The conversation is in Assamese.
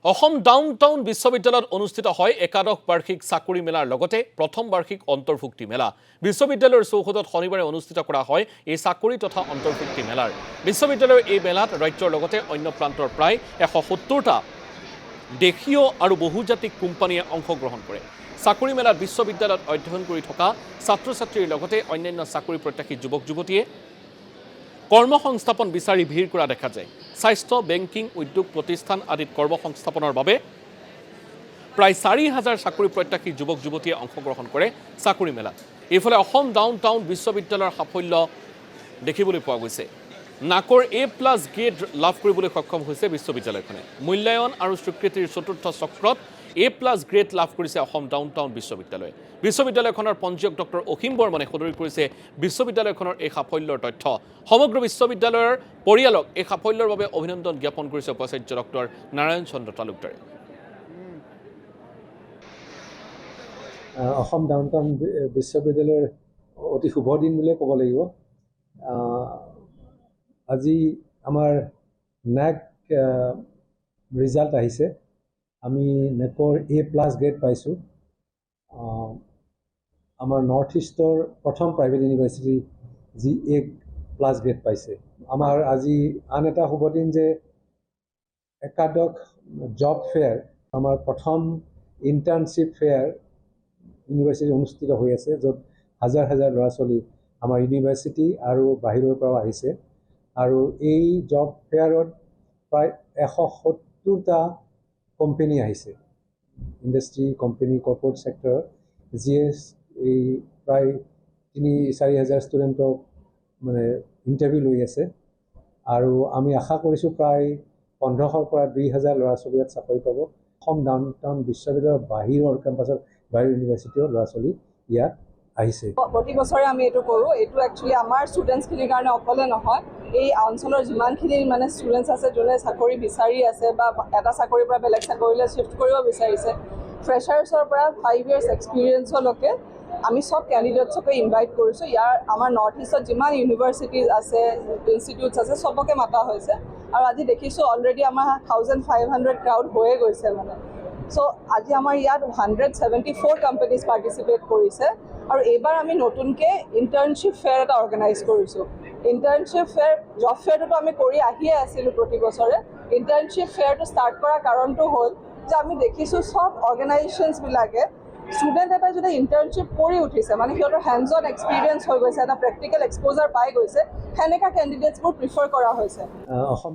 অসম ডাউনটাউন বিশ্ববিদ্যালয়ত অনুষ্ঠিত হয় একাদশ বাৰ্ষিক চাকৰি মেলাৰ লগতে প্ৰথম বাৰ্ষিক অন্তৰ্ভুক্তি মেলা। বিশ্ববিদ্যালয়ৰ চৌহদত শনিবাৰে অনুষ্ঠিত কৰা হয় এই চাকৰি তথা অন্তৰ্ভুক্তি মেলাৰ। বিশ্ববিদ্যালয়ৰ এই মেলাত ৰাজ্যৰ লগতে অন্য প্ৰান্তৰ প্ৰায় ১৭০টা দেশীয় আৰু বহুজাতিক কোম্পানীয়ে অংশগ্ৰহণ কৰে। চাকৰি মেলাত বিশ্ববিদ্যালয়ত অধ্যয়ন কৰি থকা ছাত্ৰ-ছাত্ৰীৰ লগতে অন্যান্য চাকৰি প্ৰত্যাশী যুৱক-যুৱতীয়ে কৰ্মসংস্থাপন বিচাৰি ভিৰ কৰা দেখা যায়। স্বাস্থ্য, বেংকিং, উদ্যোগ প্ৰতিষ্ঠান আদিত কৰ্মসংস্থাপনৰ বাবে প্ৰায় ৪,০০০ চাকৰি প্ৰত্যাশী যুৱক-যুৱতীয়ে অংশগ্ৰহণ কৰে চাকৰি মেলাত। এইফালে অসম ডাউনটাউন বিশ্ববিদ্যালয়ৰ সাফল্য দেখিবলৈ পোৱা গৈছে। নাকৰ A+ গ্ৰেড লাভ কৰিবলৈ সক্ষম হৈছে বিশ্ববিদ্যালয়খনে। মূল্যায়ন আৰু স্বীকৃতিৰ চতুৰ্থ চক্ৰত A+ গ্ৰেড লাভ কৰিছে অসম ডাউনটাউন বিশ্ববিদ্যালয়ে। বিশ্ববিদ্যালয়খনৰ পঞ্জীয়ক ডক্টৰ অসীম বৰ্মনে সদৰি কৰিছে বিশ্ববিদ্যালয়খনৰ এই সাফল্যৰ তথ্য। সমগ্ৰ বিশ্ববিদ্যালয়ৰ পৰিয়ালক এই সাফল্যৰ বাবে অভিনন্দন জ্ঞাপন কৰিছে উপাচাৰ্য ডক্টৰ নাৰায়ণ চন্দ্ৰ তালুকদাৰে। অসম ডাউনটাউন বিশ্ববিদ্যালয়ৰ অতি শুভ দিন বুলিয়ে ক'ব লাগিব। আজি আমাৰ নেক ৰিজাল্ট আহিছে। আমি নেকৰ A+ গ্ৰেড পাইছোঁ। আমাৰ নৰ্থ ইষ্টৰ প্ৰথম প্ৰাইভেট ইউনিভাৰ্চিটি যি A+ গ্ৰেড পাইছে। আমাৰ আজি আন এটা শুভ দিন যে একাদশ জব ফেয়াৰ, আমাৰ প্ৰথম ইণ্টাৰ্ণশ্বিপ ফেয়াৰ ইউনিভাৰ্চিটি অনুষ্ঠিত হৈ আছে, য'ত হাজাৰ হাজাৰ ল'ৰা ছোৱালী আমাৰ ইউনিভাৰ্চিটি আৰু বাহিৰৰ পৰাও আহিছে। আৰু এই জব ফেয়াৰত প্ৰায় ১৭০টা কোম্পানী আহিছে, ইণ্ডাষ্ট্ৰী কোম্পানী, কৰ্পৰেট ছেক্টৰৰ, যিয়ে এই প্ৰায় ৩-৪ হাজাৰ ষ্টুডেণ্টক মানে ইণ্টাৰভিউ লৈ আছে। আৰু আমি আশা কৰিছোঁ প্ৰায় ১৫০০ৰ পৰা ২,০০০ ল'ৰা ছোৱালী ইয়াত চাকৰি পাব। অসম ডাউনটাউন বিশ্ববিদ্যালয়ৰ বাহিৰৰ কেম্পাছৰ বাহিৰৰ ইউনিভাৰ্চিটিৰ ল'ৰা ছোৱালী ইয়াত আহিছে। প্ৰতি বছৰে আমি এইটো কৰোঁ। এইটো একচুৱেলি আমাৰ ষ্টুডেণ্টছখিনিৰ কাৰণে অকলে নহয়, এই অঞ্চলৰ যিমানখিনি মানে ষ্টুডেণ্টছ আছে যোনে চাকৰি বিচাৰি আছে বা এটা চাকৰিৰ পৰা বেলেগ চাকৰিলৈ শ্বিফ্ট কৰিব বিচাৰিছে, ফ্ৰেচাৰ্ছৰ পৰা 5 years এক্সপিৰিয়েঞ্চলৈকে আমি চব কেণ্ডিডেটছকে ইনভাইট কৰিছোঁ। ইয়াৰ আমাৰ নৰ্থ ইষ্টত যিমান ইউনিভাৰ্চিটিজ আছে, ইনষ্টিটিউটছ আছে, চবকে মাতা হৈছে। আৰু আজি দেখিছোঁ অলৰেডি আমাৰ 1500 ক্ৰাউড হৈয়ে গৈছে মানে। চ' আজি আমাৰ ইয়াত 174 কোম্পানীজ পাৰ্টিচিপেট কৰিছে। আৰু এইবাৰ আমি নতুনকৈ ইণ্টাৰ্ণশ্বিপ ফেয়াৰ এটা অৰ্গেনাইজ কৰিছোঁ। ইণ্টাৰ্ণশ্বিপ ফেয়াৰ, জব ফেয়াৰটোতো আমি কৰি আহিয়ে আছিলোঁ প্ৰতি বছৰে। ইণ্টাৰ্ণশ্বিপ ফেয়াৰটো ষ্টাৰ্ট কৰাৰ কাৰণটো হ'ল যে আমি দেখিছোঁ চব অৰ্গেনাইজেশ্যনছবিলাকে ষ্টুডেণ্ট এটাই যদি ইণ্টাৰ্ণশ্বিপ কৰি উঠিছে, মানে সিহঁতৰ হেণ্ডছ অন এক্সপিৰিয়েঞ্চ হৈ গৈছে, এটা প্ৰেক্টিকেল এক্সপ'জাৰ পাই গৈছে, সেনেকুৱা কেণ্ডিডেটছবোৰ প্ৰিফাৰ কৰা হৈছে। অসম